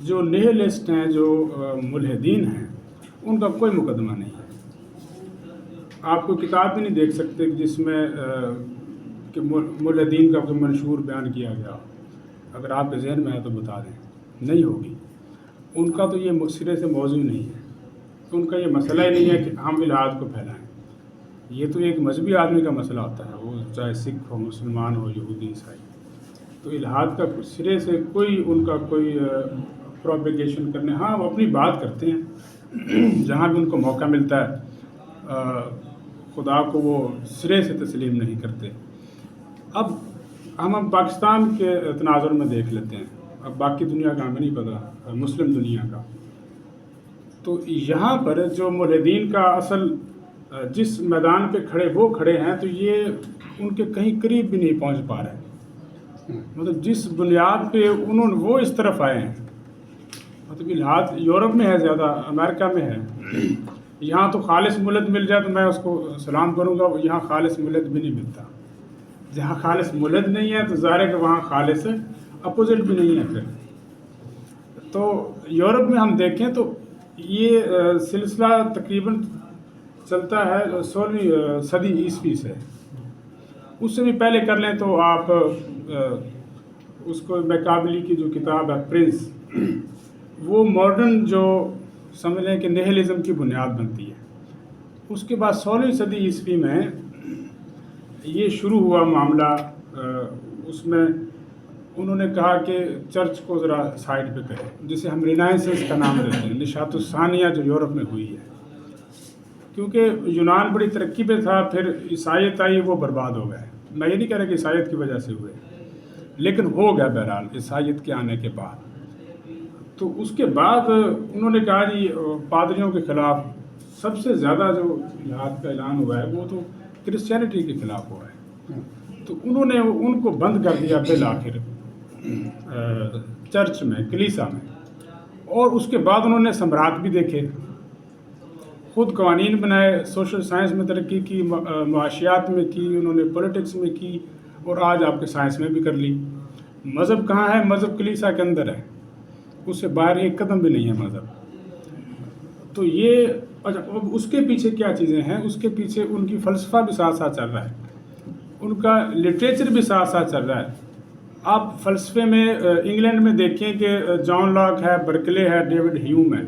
جو نہلسٹ ہیں، جو ملحدین ہیں، ان کا کوئی مقدمہ نہیں ہے۔ آپ کو کتاب بھی نہیں دیکھ سکتے جس میں کہ ملحدین کا کوئی منشور بیان کیا گیا ہو۔ اگر آپ کے ذہن میں ہے تو بتا دیں، نہیں ہوگی۔ ان کا تو یہ سرے سے موضوع نہیں ہے، ان کا یہ مسئلہ ہی نہیں ہے کہ ہم الحاد کو پھیلائیں۔ یہ تو ایک مذہبی آدمی کا مسئلہ ہوتا ہے، وہ چاہے سکھ ہو، مسلمان ہو، یہودی، عیسائی۔ تو الحاد کا سرے سے کوئی ان کا کوئی پروپیگیشن کرنے، ہاں وہ اپنی بات کرتے ہیں جہاں بھی ان کو موقع ملتا ہے، خدا کو وہ سرے سے تسلیم نہیں کرتے۔ اب ہم پاکستان کے تناظر میں دیکھ لیتے ہیں، اب باقی دنیا کا ہمیں نہیں پتہ، مسلم دنیا کا۔ تو یہاں پر جو ملحدین کا اصل جس میدان پہ وہ کھڑے ہیں، تو یہ ان کے کہیں قریب بھی نہیں پہنچ پا رہے۔ مطلب جس بنیاد پہ وہ اس طرف آئے ہیں، مطلب الحاد یورپ میں ہے زیادہ، امریکہ میں ہے۔ یہاں تو خالص ملحد مل جائے تو میں اس کو سلام کروں گا، یہاں خالص ملحد بھی نہیں ملتا۔ جہاں خالص ملحد نہیں ہے تو ظاہر ہے کہ وہاں خالص اپوزٹ بھی نہیں ہے۔ پھر تو یورپ میں ہم دیکھیں تو یہ سلسلہ تقریباً چلتا ہے 16ویں صدی عیسوی سے، اس سے بھی پہلے کر لیں تو آپ اس کو میکابلی کی جو کتاب ہے پرنس، وہ ماڈرن جو سمجھ لیں کہ نہلزم کی بنیاد بنتی ہے۔ اس کے بعد 16ویں صدی عیسوی میں یہ شروع ہوا معاملہ، اس میں انہوں نے کہا کہ چرچ کو ذرا سائڈ پہ کریں، جسے ہم رینائنسنس کا نام دیتے ہیں، نشاط الثانیہ جو یورپ میں ہوئی ہے۔ کیونکہ یونان بڑی ترقی پہ تھا، پھر عیسائیت آئی، وہ برباد ہو گئے۔ میں یہ نہیں کہہ رہا کہ عیسائیت کی وجہ سے ہوئے، لیکن ہو گیا بہرحال عیسائیت کے آنے کے بعد۔ تو اس کے بعد انہوں نے کہا جی پادریوں کے خلاف سب سے زیادہ جو الحاد کا اعلان ہوا ہے وہ تو کرسچینٹی کے خلاف ہوا ہے۔ تو انہوں نے ان کو بند کر دیا بالآخر چرچ میں، کلیسا میں۔ اور اس کے بعد انہوں نے ثمرات بھی دیکھے، خود قوانین بنائے، سوشل سائنس میں ترقی کی، معاشیات میں کی، انہوں نے پولیٹکس میں کی، اور آج آپ کے سائنس میں بھی کر لی۔ مذہب کہاں ہے؟ مذہب کلیسا کے اندر ہے، اس سے باہر ایک قدم بھی نہیں ہے مذہب۔ تو یہ اب اس کے پیچھے کیا چیزیں ہیں؟ اس کے پیچھے ان کی فلسفہ بھی ساتھ ساتھ چل رہا ہے، ان کا لٹریچر بھی ساتھ ساتھ چل رہا ہے۔ آپ فلسفے میں انگلینڈ میں دیکھیں کہ جان لاک ہے، برکلے ہے، ڈیوڈ ہیوم ہے۔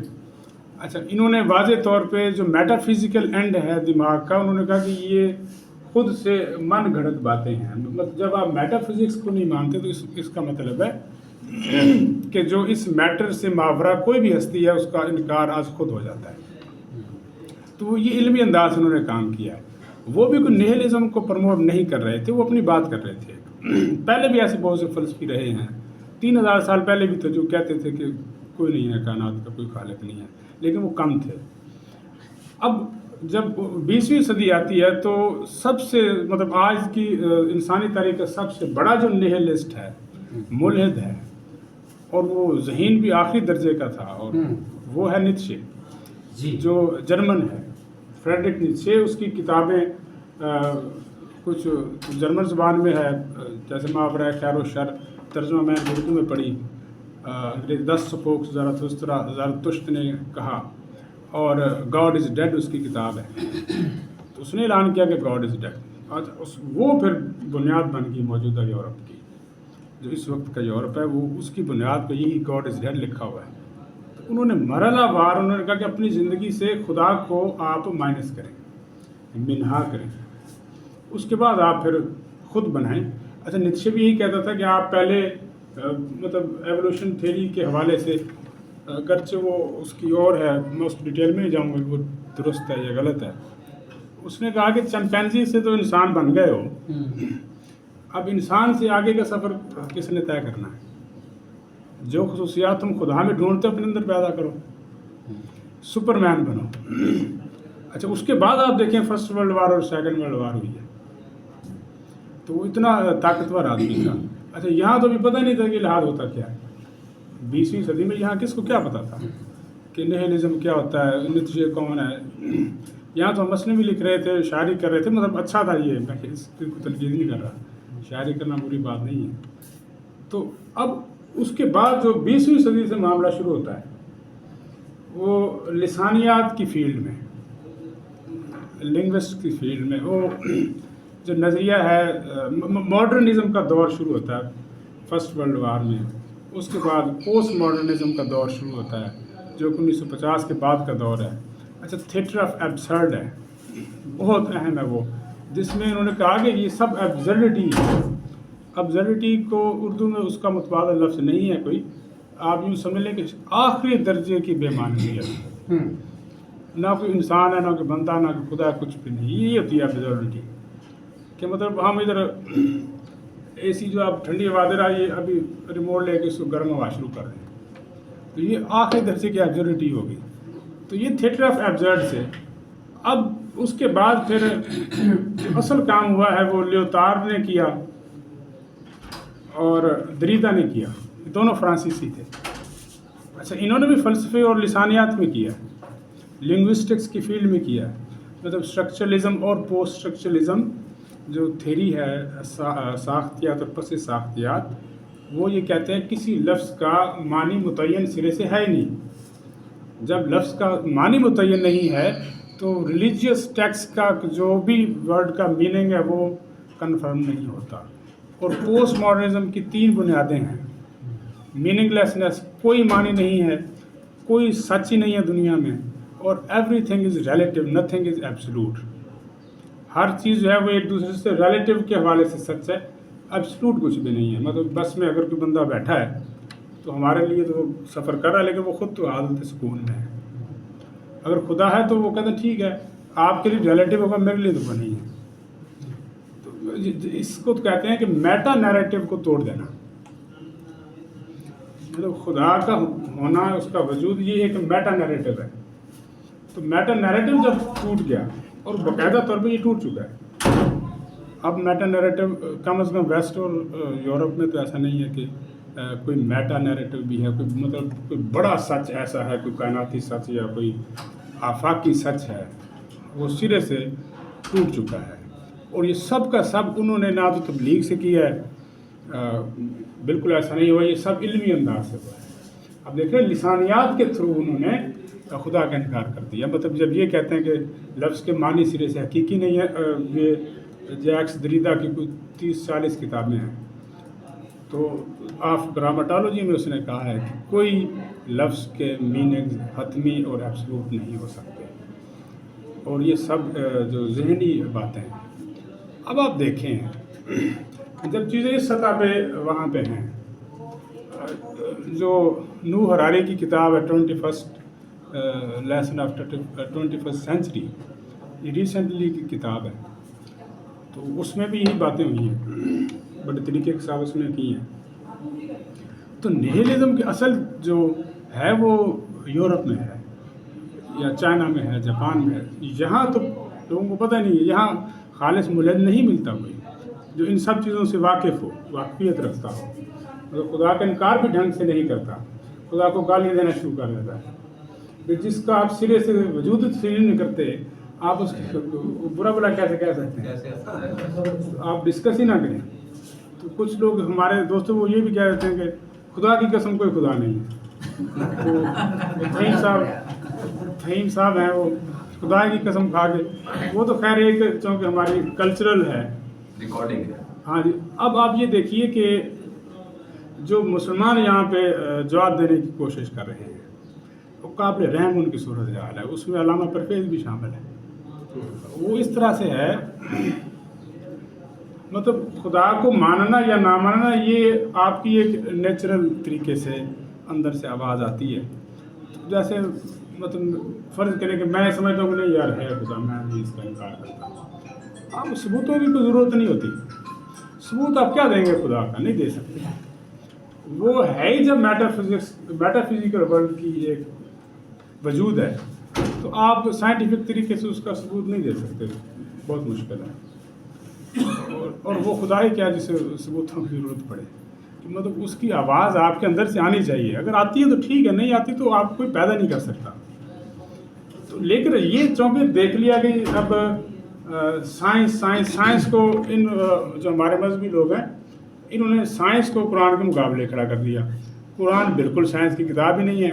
اچھا، انہوں نے واضح طور پہ جو میٹا فزیکل اینڈ ہے دماغ کا، انہوں نے کہا کہ یہ خود سے من گھڑت باتیں ہیں۔ مطلب جب آپ میٹا فزکس کو نہیں مانتے تو اس کا مطلب ہے کہ جو اس میٹر سے ماورا کوئی بھی ہستی ہے، اس کا انکار آج خود ہو جاتا ہے۔ تو یہ علمی انداز انہوں نے کام کیا ہے۔ وہ بھی کوئی نہلزم کو پروموٹ نہیں کر رہے تھے، وہ اپنی بات کر رہے تھے۔ پہلے بھی ایسے بہت سے فلسفی رہے ہیں، 3000 سال پہلے بھی تھے جو کہتے تھے کہ کوئی نہیں ہے کائنات کا، کوئی خالق نہیں ہے، لیکن وہ کم تھے۔ اب جب 20ویں صدی آتی ہے تو سب سے مطلب آج کی انسانی تاریخ کا سب سے بڑا جو نہلسٹ ہے، ملحد ہے، اور وہ ذہین بھی آخری درجے کا تھا، اور وہ ہے نیتشے، جو جرمن ہے، فریڈرک نیتشے۔ اس کی کتابیں کچھ جرمن زبان میں ہے، جیسے محاورہ خیر و شر، ترجمہ میں اردو میں پڑھی، 10 سپوکس زرتشت نے کہا، اور گاڈ از ڈیڈ اس کی کتاب ہے۔ تو اس نے اعلان کیا کہ گاڈ از ڈیڈ۔ وہ پھر بنیاد بن گئی موجودہ یورپ کی، جو اس وقت کا یورپ ہے، وہ اس کی بنیاد پہ یہی گاڈ از ڈیڈ لکھا ہوا ہے۔ تو انہوں نے مرحلہ وار انہوں نے کہا کہ اپنی زندگی سے خدا کو آپ مائنس کریں، منہا کریں، اس کے بعد آپ پھر خود بنائیں۔ اچھا، نیتشے بھی یہی کہتا تھا کہ آپ پہلے مطلب ایوولوشن تھیوری کے حوالے سے، اگرچہ وہ اس کی اور ہے، میں اس ڈیٹیل میں نہیں جاؤں گا وہ درست ہے یا غلط ہے۔ اس نے کہا کہ چمپینزی سے تو انسان بن گئے ہو، اب انسان سے آگے کا سفر کس نے طے کرنا ہے؟ جو خصوصیات تم خدا میں ڈھونڈتے اپنے اندر پیدا کرو، سپر مین بنو۔ اچھا، اس کے بعد آپ دیکھیں فرسٹ ورلڈ وار اور سیکنڈ ورلڈ وار ہوئی ہے، تو وہ اتنا طاقتور آدمی تھا۔ اچھا، یہاں تو بھی پتہ نہیں تھا کہ الحاد ہوتا کیا ہے۔ 20ویں صدی میں یہاں کس کو کیا پتا تھا کہ نہلزم کیا ہوتا ہے، نیتشے کون ہے؟ یہاں تو ہم مسئلے بھی لکھ رہے تھے، شاعری کر رہے تھے، مطلب اچھا تھا یہ، میں اس کی تنقید نہیں کر رہا، شاعری کرنا بری بات نہیں ہے۔ تو اب اس کے بعد جو 20ویں صدی سے معاملہ شروع ہوتا ہے وہ لسانیات کی فیلڈ میں، لنگوسٹ کی فیلڈ میں، وہ جو نظریہ ہے ماڈرنزم کا دور شروع ہوتا ہے فرسٹ ورلڈ وار میں. اس کے بعد پوسٹ ماڈرنزم کا دور شروع ہوتا ہے جو 1950 کے بعد کا دور ہے. اچھا، تھیٹر آف ایبسرڈ ہے، بہت اہم ہے وہ، جس میں انہوں نے کہا کہ یہ سب ایبسرڈٹی ہے. ایبسرڈٹی کو اردو میں اس کا متبادل لفظ نہیں ہے کوئی، آپ یوں سمجھ لیں کہ آخری درجے کی بے معنی ہے. نہ کوئی انسان ہے، نہ کوئی بندہ، نہ کوئی خدا، کچھ بھی نہیں. یہ ہوتی ہے ایبسرڈٹی کہ مطلب ہم ادھر اے سی جو آپ ٹھنڈی ہوا دے رہا ہے، یہ ابھی ریموٹ لے کے اس کو گرم ہوا شروع کر دیں، تو یہ آخری درجے کی ایبسرڈٹی ہوگی. تو یہ تھیٹر آف ایبسرڈ سے اب اس کے بعد پھر جو اصل کام ہوا ہے وہ لیوتارڈ نے کیا اور دریدا نے کیا. دونوں فرانسیسی تھے. اچھا، انہوں نے بھی فلسفے اور لسانیات میں کیا، لنگوسٹکس کی فیلڈ میں کیا. مطلب اسٹرکچرلزم اور پوسٹ اسٹرکچرلزم جو تھیری ہے ساختیات اور پس ساختیات، وہ یہ کہتے ہیں کسی لفظ کا معنی متعین سرے سے ہے ہی نہیں. جب لفظ کا معنی متعین نہیں ہے تو ریلیجیس ٹیکسٹ کا جو بھی ورڈ کا میننگ ہے وہ کنفرم نہیں ہوتا. اور پوسٹ ماڈرنزم کی 3 بنیادیں ہیں: میننگ لیسنس، کوئی معنی نہیں ہے، کوئی سچ ہی نہیں ہے دنیا میں، اور everything is relative, nothing is absolute. ہر چیز جو ہے وہ ایک دوسرے سے ریلیٹیو کے حوالے سے سچ ہے، ایبسلوٹ کچھ بھی نہیں ہے. مطلب بس میں اگر کوئی بندہ بیٹھا ہے تو ہمارے لیے تو وہ سفر کر رہا ہے، لیکن وہ خود تو حالت سکون میں ہے. اگر خدا ہے تو وہ کہتے ہیں ٹھیک ہے، آپ کے لیے ریلیٹیو ہوگا، میرے لیے تو وہ نہیں ہے. تو اس کو کہتے ہیں کہ میٹا نیریٹو کو توڑ دینا. مطلب خدا کا ہونا، اس کا وجود، یہ ایک میٹا نیریٹو ہے. تو میٹا نیریٹو جب ٹوٹ گیا، اور باقاعدہ طور پہ یہ ٹوٹ چکا ہے. اب میٹا نیریٹو کم از کم ویسٹ اور یورپ میں تو ایسا نہیں ہے کہ کوئی میٹا نیریٹو بھی ہے، کوئی مطلب کوئی بڑا سچ ایسا ہے، کوئی کائناتی سچ یا کوئی آفاقی سچ ہے. وہ سرے سے ٹوٹ چکا ہے. اور یہ سب کا سب انہوں نے نہ تو تبلیغ سے کیا ہے، بالکل ایسا نہیں ہوا، یہ سب علمی انداز سے ہوا ہے. اب دیکھ رہے ہیں لسانیات کے تھرو انہوں نے خدا کا انکار کر دیا. مطلب جب یہ کہتے ہیں کہ لفظ کے معنی سرے سے حقیقی نہیں ہے. یہ جیکس دریدا کی کوئی 30-40 کتابیں ہیں. تو آف گرامیٹالوجی میں اس نے کہا ہے کہ کوئی لفظ کے میننگ حتمی اور ایبسلوٹ نہیں ہو سکتے. اور یہ سب جو ذہنی باتیں ہیں. اب آپ دیکھیں جب چیزیں اس سطح پہ وہاں پہ ہیں، جو نوح حراری کی کتاب ہے 21st lesson of 21st century, یہ ریسنٹلی کی کتاب ہے، تو اس میں بھی یہی باتیں ہوئی ہیں، بڑے طریقے کے ساتھ اس نے کی ہیں. تو نیہلزم کی اصل جو ہے وہ یورپ میں ہے، یا چائنا میں ہے، جاپان میں ہے. یہاں تو لوگوں کو پتہ نہیں ہے. یہاں خالص ملحد نہیں ملتا کوئی جو ان سب چیزوں سے واقف ہو، واقفیت رکھتا ہو. مطلب خدا کا انکار بھی ڈھنگ سے نہیں کرتا، خدا کو گالی دینا شروع کر دیتا ہے. جس کا آپ سرے سے وجود تسلیم نہیں کرتے، آپ اس کو برا بلا کیسے کہہ سکتے ہیں؟ آپ ڈسکس ہی نہ کریں. تو کچھ لوگ ہمارے دوستوں وہ یہ بھی کہہ دیتے ہیں کہ خدا کی قسم کوئی خدا نہیں ہے. فہیم صاحب ہیں، وہ خدا کی قسم کھا کے، وہ تو خیر ایک چونکہ ہماری کلچرل ہے ریکارڈنگ ہے. ہاں جی. اب آپ یہ دیکھیے کہ جو مسلمان یہاں پہ جواب دینے کی کوشش کر رہے ہیں، وہ قابل رحم ان کی صورتحال ہے. اس میں علامہ پرویز بھی شامل ہے. وہ اس طرح سے ہے، مطلب خدا کو ماننا یا نہ ماننا یہ آپ کی ایک نیچرل طریقے سے اندر سے آواز آتی ہے. جیسے مطلب فرض کریں کہ میں سمجھتا ہوں کہ نہیں یار ہے خدا، میں بھی اس کا انکار کرتا ہوں. آپ ثبوتوں کی کوئی ضرورت نہیں ہوتی. ثبوت آپ کیا دیں گے خدا کا؟ نہیں دے سکتے. وہ ہے ہی جب میٹا فزیکل ورلڈ کی ایک وجود ہے، تو آپ سائنٹیفک طریقے سے اس کا ثبوت نہیں دے سکتے. بہت مشکل ہے. اور وہ خدا ہی کیا جسے ثبوتوں کی ضرورت پڑے. مطلب اس کی آواز آپ کے اندر سے آنی چاہیے. اگر آتی ہے تو ٹھیک ہے، نہیں آتی تو آپ کوئی پیدا نہیں کر سکتا. تو لیکن یہ چونکہ دیکھ لیا کہ اب سائنس کو ان جو ہمارے مذہبی لوگ ہیں انہوں نے سائنس کو قرآن کے مقابلے کھڑا کر دیا. قرآن بالکل سائنس کی کتاب ہی نہیں ہے،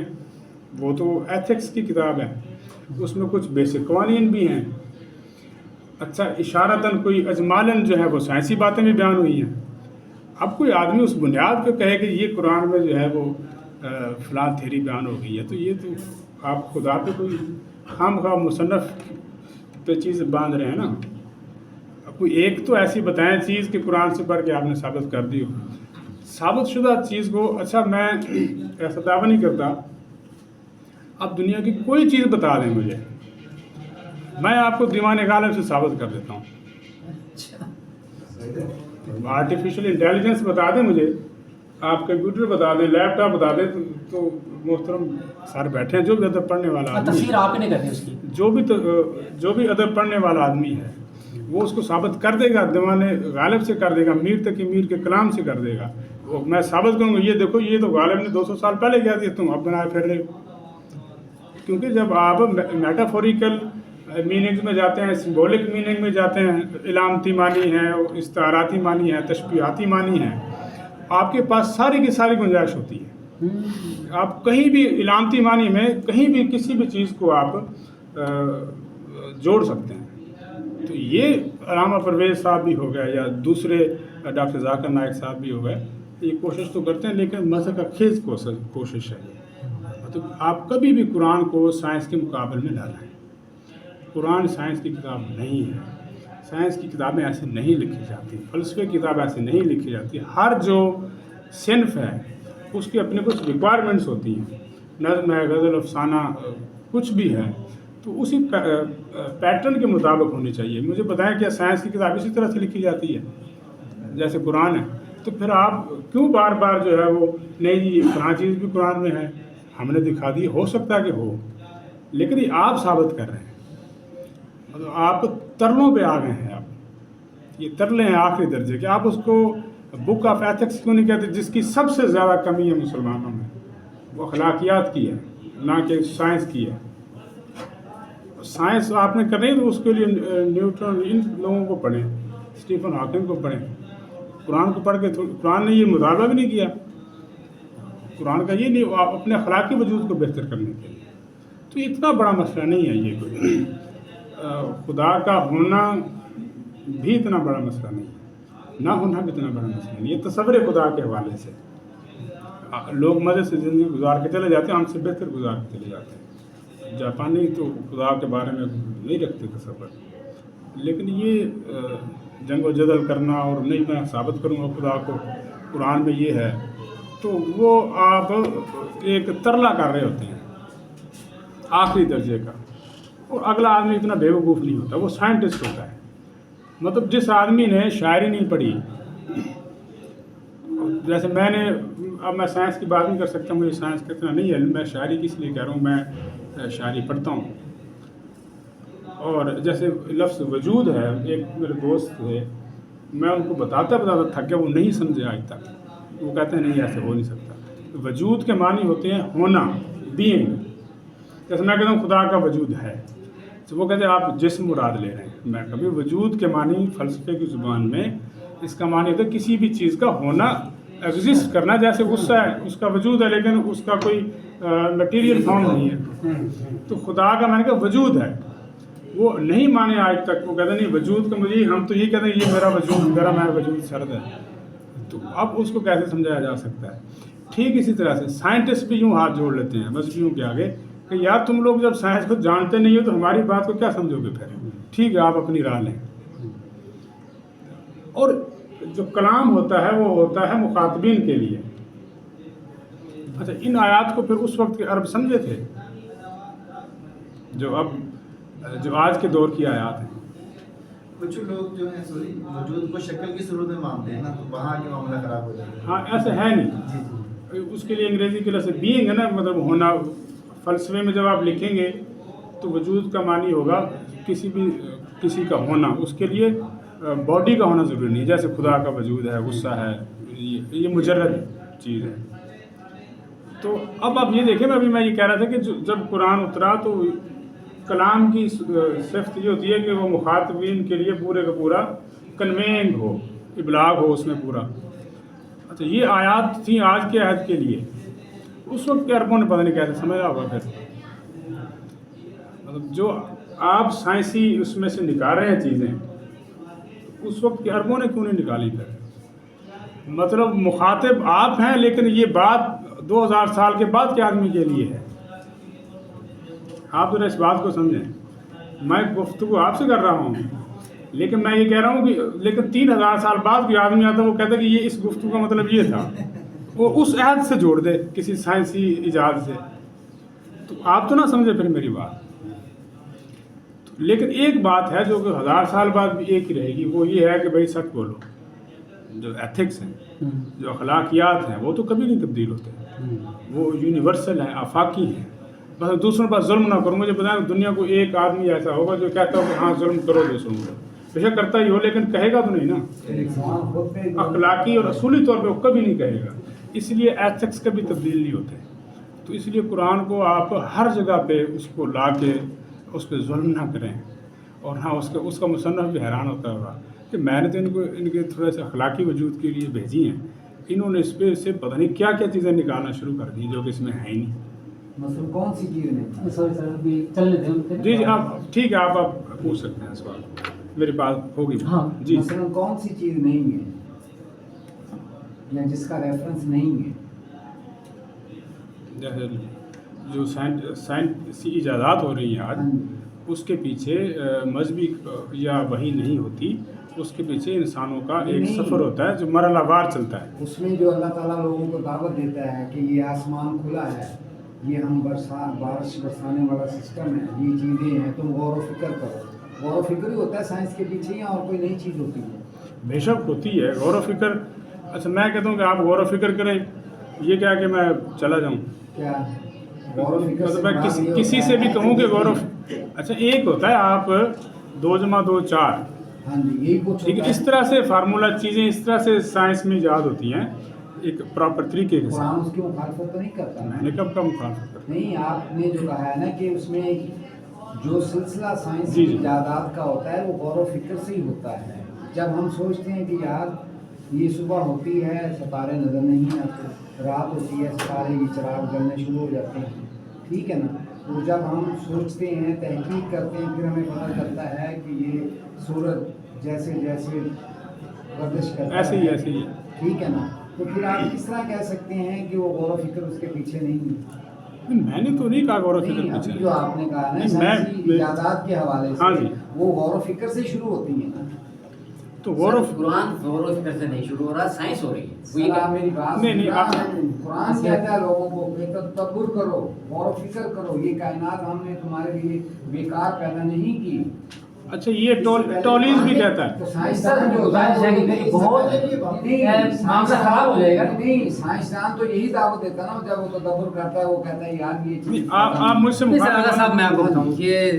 وہ تو ایتھکس کی کتاب ہے، اس میں کچھ بیسک قوانین بھی ہیں. اچھا اشارتاً کوئی اجمالاً جو ہے وہ سائنسی باتیں بھی بیان ہوئی ہیں. اب کوئی آدمی اس بنیاد پہ کہے کہ یہ قرآن میں جو ہے وہ فلاں تھیری بیان ہو گئی ہے، تو یہ تو آپ خدا پہ کوئی خواہ مصنف پہ چیز باندھ رہے ہیں نا. کوئی ایک تو ایسی بتائیں چیز کہ قرآن سے پڑھ کے آپ نے ثابت کر دی ہو. ثابت شدہ چیز کو، اچھا میں ایسا دعویٰ نہیں کرتا، آپ دنیا کی کوئی چیز بتا دیں مجھے، میں آپ کو دیوان غالب سے ثابت کر دیتا ہوں. آرٹیفیشل انٹیلیجنس بتا دیں مجھے، آپ کمپیوٹر بتا دیں، لیپ ٹاپ بتا دیں، تو محترم سر بیٹھے ہیں جو بھی ادب پڑھنے والا آدمی، تفسیر آپ نے کرنی اس کی، جو بھی ادب پڑھنے والا آدمی ہے وہ اس کو ثابت کر دے گا، دیوان غالب سے کر دے گا، میر تقی میر کے کلام سے کر دے گا. میں ثابت کروں گا یہ دیکھو یہ تو غالب نے 200 سال پہلے کیا دیا، تم اب بنائے پھر رہے ہو. کیونکہ جب آپ میٹافوریکل میننگز میں جاتے ہیں، سمبولک میننگ میں جاتے ہیں، علامتی معنی ہے، استعاراتی معنی ہے، تشبیہاتی معنی ہے، آپ کے پاس ساری کی ساری گنجائش ہوتی ہے. آپ کہیں بھی علامتی معنی میں کہیں بھی کسی بھی چیز کو آپ جوڑ سکتے ہیں. تو یہ علامہ پرویز صاحب بھی ہو گئے یا دوسرے ڈاکٹر ذاکر نائک صاحب بھی ہو گئے، یہ کوشش تو کرتے ہیں لیکن مذہب کا خیز کوشش ہے. تو آپ کبھی بھی قرآن کو سائنس کے مقابل میں نہ لائیں. قرآن سائنس کی کتاب نہیں ہے، سائنس کی کتابیں ایسے نہیں لکھی جاتی، فلسفے کی کتاب ایسے نہیں لکھی جاتی. ہر جو صنف ہے اس کی اپنے کچھ ریکوائرمنٹس ہوتی ہیں، نظم ہے، غزل، افسانہ، کچھ بھی ہے تو اسی پیٹرن کے مطابق ہونی چاہیے. مجھے بتائیں کہ سائنس کی کتاب اسی طرح سے لکھی جاتی ہے جیسے قرآن ہے، تو پھر آپ کیوں بار بار جو ہے وہ نہیں جی فلاں چیز بھی قرآن میں ہے، ہم نے دکھا دی، ہو سکتا ہے کہ ہو، لیکن یہ آپ ثابت کر رہے ہیں. مطلب آپ ترلوں پہ آ گئے ہیں. آپ یہ ترلے ہیں آخری درجے کے. آپ اس کو بک آف ایتھکس کیوں نہیں کہتے جس کی سب سے زیادہ کمی ہے مسلمانوں میں؟ وہ اخلاقیات کی ہے، نہ کہ سائنس کی ہے. سائنس آپ نے کرنی ہے تو اس کے لیے نیوٹن، ان لوگوں کو پڑھیں، اسٹیفن ہاکنگ کو پڑھیں. قرآن کو پڑھ کے قرآن نے یہ مطالبہ بھی نہیں کیا. قرآن کا یہ نہیں، آپ اپنے اخلاقی وجود کو بہتر کرنے کے لیے. تو اتنا بڑا مسئلہ نہیں ہے یہ کوئی. خدا کا ہونا بھی اتنا بڑا مسئلہ نہیں ہے، نہ ہونا بھی اتنا بڑا مسئلہ نہیں. یہ تصور خدا کے حوالے سے لوگ مزے سے زندگی گزار کے چلے جاتے ہیں، ہم سے بہتر گزار کے چلے جاتے ہیں. جاپانی تو خدا کے بارے میں نہیں رکھتے تصور، لیکن یہ جنگ و جدل کرنا اور نہیں میں ثابت کروں گا خدا کو، قرآن میں یہ ہے، تو وہ آپ ایک ترلا کر رہے ہوتے ہیں آخری درجے کا. اور اگلا آدمی اتنا بیوقوف نہیں ہوتا، وہ سائنٹسٹ ہوتا ہے. مطلب جس آدمی نے شاعری نہیں پڑھی، جیسے اب میں سائنس کی بات نہیں کر سکتا، مجھے سائنس کا اتنا نہیں ہے، میں شاعری کس لیے کہہ رہا ہوں، میں شاعری پڑھتا ہوں. اور جیسے لفظ وجود ہے، ایک میرے دوست تھے، میں ان کو بتاتا تھا کہ وہ نہیں سمجھے آج تک. وہ کہتے ہیں نہیں ایسے ہو نہیں سکتا. وجود کے معنی ہوتے ہیں ہونا، بینگ. جیسے میں کہتا ہوں خدا کا وجود ہے، تو وہ کہتے ہیں آپ جسم مراد لے رہے ہیں. میں کبھی وجود کے معنی فلسفے کی زبان میں اس کا معنی ہوتا ہے کسی بھی چیز کا ہونا، ایگزسٹ کرنا. جیسے غصہ ہے، اس کا وجود ہے لیکن اس کا کوئی میٹیریل فارم نہیں ہے. تو خدا کا معنی کہ وجود ہے، وہ نہیں مانے آج تک. وہ کہتے ہیں نہیں وجود کا مجھے، ہم تو یہ کہتے ہیں یہ میرا وجود گرم ہے، وجود سرد ہے. تو اب اس کو کیسے سمجھایا جا سکتا ہے؟ ٹھیک اسی طرح سے سائنٹسٹ بھی یوں ہاتھ جوڑ لیتے ہیں مذہبیوں کے آگے کہ یار تم لوگ جب سائنس کو جانتے نہیں ہو تو ہماری بات کو کیا سمجھو گے پھر؟ ٹھیک ہے آپ اپنی راہ لیں. اور جو کلام ہوتا ہے وہ ہوتا ہے مخاطبین کے لیے. اچھا ان آیات کو پھر اس وقت کے عرب سمجھے تھے جو آج کے دور کی آیات ہیں. کچھ لوگ جو ہیں وجود کو شکل کی صورت میں مانتے ہیں نا، تو وہاں کے معاملہ خراب ہو جاتا ہے. ہاں ایسے ہے نہیں. اس کے لیے انگریزی کے لفظ بینگ ہے نا، مطلب ہونا. فلسفے میں جب آپ لکھیں گے تو وجود کا معنی ہوگا کسی کا ہونا. اس کے لیے باڈی کا ہونا ضروری نہیں. جیسے خدا کا وجود ہے، غصہ ہے، یہ مجرد چیز ہے. تو اب آپ یہ دیکھیں، میں یہ کہہ رہا تھا کہ جب قرآن اترا تو کلام کی صفت یہ ہوتی ہے کہ وہ مخاطبین کے لیے پورے کا پورا کنوینگ ہو، ابلاغ ہو اس میں پورا. اچھا یہ آیات تھیں آج کے عہد کے لیے، اس وقت کے عربوں نے پتہ نہیں کیسے سمجھا ہوگا پھر، مطلب جو آپ سائنسی اس میں سے نکال رہے ہیں چیزیں، اس وقت کے عربوں نے کیوں نہیں نکالی پھر؟ مطلب مخاطب آپ ہیں لیکن یہ بات 2000 سال کے بعد کے آدمی کے لیے ہے. آپ ذرا اس بات کو سمجھیں. میں گفتگو آپ سے کر رہا ہوں لیکن میں یہ کہہ رہا ہوں کہ لیکن 3000 سال بعد کوئی آدمی آتا ہے وہ کہتا ہے کہ یہ اس گفتگو کا مطلب یہ تھا، وہ اس عہد سے جوڑ دے کسی سائنسی ایجاد سے. تو آپ تو نہ سمجھے پھر میری بات. لیکن ایک بات ہے جو کہ 1000 سال بعد بھی ایک ہی رہے گی، وہ یہ ہے کہ بھائی سچ بولو. جو ایتھکس ہیں، جو اخلاقیات ہیں، وہ تو کبھی نہیں تبدیل ہوتے، وہ یونیورسل ہیں، آفاقی ہیں. بس دوسروں پر ظلم نہ کرو. مجھے بتائیں دنیا کو ایک آدمی ایسا ہوگا جو کہتا ہو کہ ہاں ظلم کرو دوسروں پر، بے شک کرتا ہی ہو لیکن کہے گا تو نہیں نا. اخلاقی اور اصولی طور پہ وہ کبھی نہیں کہے گا. اس لیے ایتھکس کبھی تبدیل نہیں ہوتے. تو اس لیے قرآن کو آپ ہر جگہ پہ اس کو لا کے اس پہ ظلم نہ کریں. اور ہاں اس کا مصنف بھی حیران ہوتا ہوگا کہ میں نے تو ان کے تھوڑے سے اخلاقی وجود کے لیے بھیجی ہیں، انہوں نے اس پہ سے پتہ نہیں کیا کیا چیزیں نکالنا شروع کر دی جو کہ اس میں ہے ہی نہیں. مثلا کون سی چیز نہیں؟ سوری سر ابھی چلنے دیں. جی آپ ٹھیک ہے، آپ پوچھ سکتے ہیں سوال، میری بات ہوگی. ہاں جی مثلا کون سی چیز نہیں ہے یا جس کا ریفرنس نہیں ہے؟ جیسے جو سائنسی ایجادات ہو رہی ہیں آج، اس کے پیچھے مذہبی یا وحی نہیں ہوتی، اس کے پیچھے انسانوں کا ایک سفر ہوتا ہے جو مرحلہ وار چلتا ہے. اس میں جو اللہ تعالیٰ لوگوں کو دعوت دیتا ہے کہ یہ آسمان کھلا ہے، یہ ہم بارش برسانے والا سسٹم ہے، یہ چیزیں ہیں، تم غور و فکر کرو. غور و فکر ہی ہوتا ہے سائنس کے پیچھے یا اور کوئی نئی چیز ہوتی ہے؟ بے شک ہوتی ہے غور و فکر. اچھا میں کہتا ہوں کہ آپ غور و فکر کریں، یہ کیا کہ میں چلا جاؤں؟ کیا غور و فکر مطلب میں کسی سے بھی کہوں کہ غور و اچھا ایک ہوتا ہے آپ 2 + 2 = 4. ہاں جی یہی کچھ ٹھیک ہے، اس طرح سے فارمولہ چیزیں اس طرح سے سائنس میں ایجاد ہوتی ہیں ایک پراپر طریقے کے ساتھ. قرآن اس کی مخالفت تو نہیں کرتا؟ میں نے کب کا مخالفت کرتا؟ نہیں، آپ نے جو کہا ہے نا کہ اس میں جو سلسلہ سائنس جی کی ایجادات کا ہوتا ہے وہ غور و فکر سے ہی ہوتا ہے. جب ہم سوچتے ہیں کہ یار یہ صبح ہوتی ہے ستارے نظر نہیں آتے، رات ہوتی ہے ستارے کی چراغ جلنے شروع ہو جاتے ہیں، ٹھیک ہے نا. تو جب ہم سوچتے ہیں، تحقیق کرتے ہیں، پھر ہمیں پتہ چلتا ہے کہ یہ سورج جیسے جیسے گردش کرتا ایسے ہی ٹھیک ہے نا. تو پھر آپ کس طرح کہہ سکتے ہیں کہ وہ غور و فکر اس کے پیچھے نہیں ہے؟ میں نے تو نہیں کہا غور و فکر نہیں، پیچھے. ابھی جو آپ نے کہا نا سائنسی ایجادات کے حوالے ہاں جی، سے وہ غور و فکر سے شروع ہوتی ہیں نا. تو غور و قرآن غور و فکر سے نہیں شروع ہو رہا، سائنس ہو رہی ہے. سلام میری بات نہیں، قرآن کہتا ہے لوگوں کو کہ تدبر کرو، غور و فکر کرو، یہ کائنات ہم نے تمہارے لیے بیکار پیدا نہیں کی. اچھا یہ ٹولیز بھی کہتا ہے. تو سائنسدان جو ہوتا ہے معاملہ خراب ہو جائے گا. نہیں، سائنسدان تو یہی دعوت دیتا ہے نا جب وہ تدبر کرتا ہے، وہ کہتا ہے یار یہ چیز. آپ مجھ سے راجا صاحب میں آپ کو بتاؤں، یہ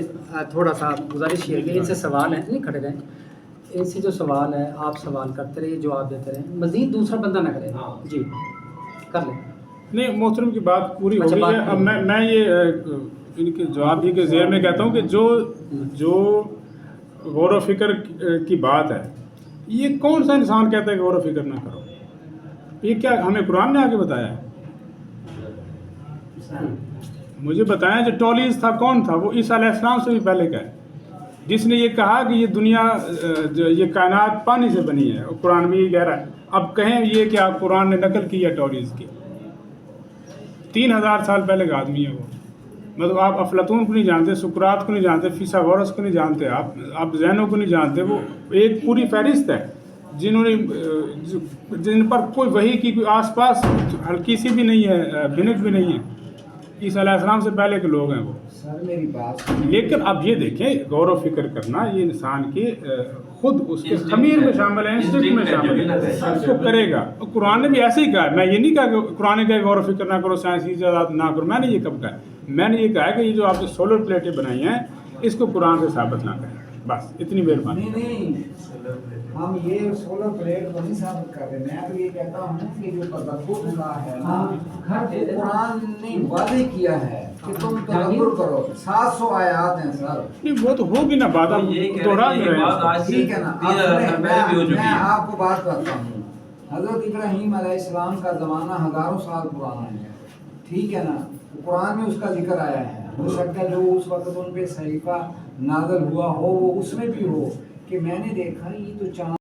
تھوڑا سا گزارش ہے کہ ان سے سوال ہے، نہیں کھڑے رہیں، ان سے جو سوال ہے آپ سوال کرتے رہیے، جواب دیتے رہیں، مزید دوسرا بندہ نہ کرے. جی کر لیں. نہیں محترم کی بات پوری ہو گئی ہے. اب میں یہ ان کے جواب ہی کے ذیل میں کہتا ہوں کہ جو غور و فکر کی بات ہے، یہ کون سا انسان کہتا ہے کہ غور و فکر نہ کرو؟ یہ کیا ہمیں قرآن نے آگے بتایا ہے؟ مجھے بتائیں جو ٹولیز تھا کون تھا؟ وہ عیسیٰ علیہ السلام سے بھی پہلے کا ہے، جس نے یہ کہا کہ یہ دنیا یہ کائنات پانی سے بنی ہے. اور قرآن بھی یہ کہہ رہا ہے. اب کہیں یہ کہ آپ قرآن نے نقل کی ہے ٹولیز کی. 3000 سال پہلے کا آدمی ہے وہ. مطلب آپ افلاطون کو نہیں جانتے، سقراط کو نہیں جانتے، فیثاغورس کو نہیں جانتے، آپ زینو کو نہیں جانتے. وہ ایک پوری فہرست ہے جنہوں نے جن پر کوئی وحی کی کوئی آس پاس ہلکی سی بھی نہیں ہے، بھنک بھی نہیں ہے. عیسیٰ علیہ السلام سے پہلے کے لوگ ہیں وہ. سر میری بات. لیکن اب یہ دیکھیں غور و فکر کرنا یہ انسان کے خود اس کے خمیر میں شامل ہے، انسٹنکٹ میں شامل ہے، اس کو کرے گا. قرآن نے بھی ایسے ہی کہا ہے. میں یہ نہیں کہا کہ قرآن کہ غور و فکر نہ کرو، سائنسی ایجادات نہ کرو. میں نے یہ کب کہا ہے؟ میں نے یہ کہا ہے کہ یہ جو آپ نے سولر پلیٹیں بنائی ہیں اس کو قرآن سے ثابت نہ کریں. بس اتنی مہربانی. نہیں ہم یہ سولر پلیٹ کو نہیں ثابت کر رہے. میں تو یہ کہتا ہوں کہ جو تدبر ہوا ہے نا، قرآن نے واضح کیا ہے کہ تم تدبر کرو. 700 آیات ہیں سر. نہیں وہ تو ہوگی نا بات، آپ دوہرا دے رہے ہیں. ٹھیک ہے نا. میں آپ کو بات کرتا ہوں. حضرت ابراہیم علیہ السلام کا زمانہ ہزاروں سال پرانا ہے، ٹھیک ہے نا، قرآن میں اس کا ذکر آیا ہے، ہو سکتا ہے جو اس وقت ان پہ صحیفہ نازل ہوا ہو وہ اس میں بھی ہو کہ میں نے دیکھا یہ تو چاند